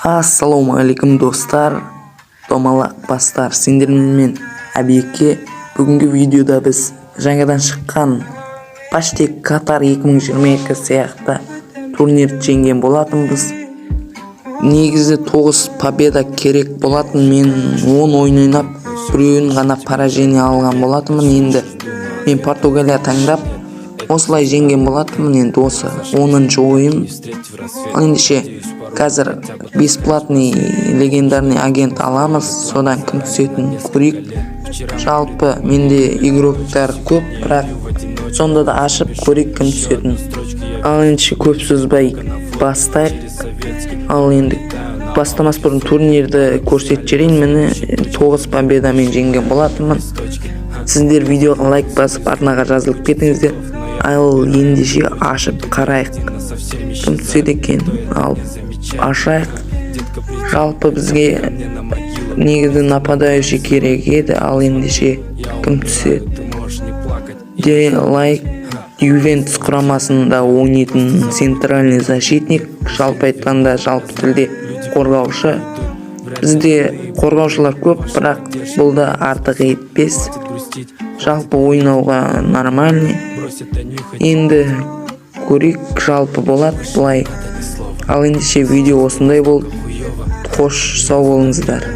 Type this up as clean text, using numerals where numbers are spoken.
Ассаламу алейкум достар, домалақ бастар, сендермен Әбеке. Бүгінгі видеода біз жаңадан шыққан Паштек Катар 2022 сияқты турнир жеңген болатынбыз. Негізі 9 победа керек болатын, мен 10 ойын ойнап, біреуін ғана поражение алған болатынмын. Енді мен Португалия таңдап осылай жеңген болатынмын. Енді осы 10-шы ойын. Ендеше қазір бесплатный легендарный агент аламыз, содан кім түсетін көрейік. Жалпы менде игроктар көп, бірақ сонда да ашып көрейік кім түсетін. Ал ендеше көп сөзбай бастайық. Ал енді бастамас бұрын турнирді көрсетіп жіберейін. Міне 9 победамен жеңген болатынмын. Сіздер видеоға лайк басып арнаға жазылып кетіңіздер. Ал ендеше ашып қарайық кім түседі екен. Ал ашайық. Жалпы бізге негізі нападающий керек еді. Ал ендеше кім түседі? Лайк Ювентус құрамасында ойнайтын центральный защитник, жалпы айтқанда жалпы тілде қорғаушы. Бізде қорғаушылар көп, бірақ бұл да артық етпес. Жалпы ойнауға нормальный. Енді көрейік, жалпы болады бұлай. Ал ендеше видео осындай болды. Қош, сау болыңыздар.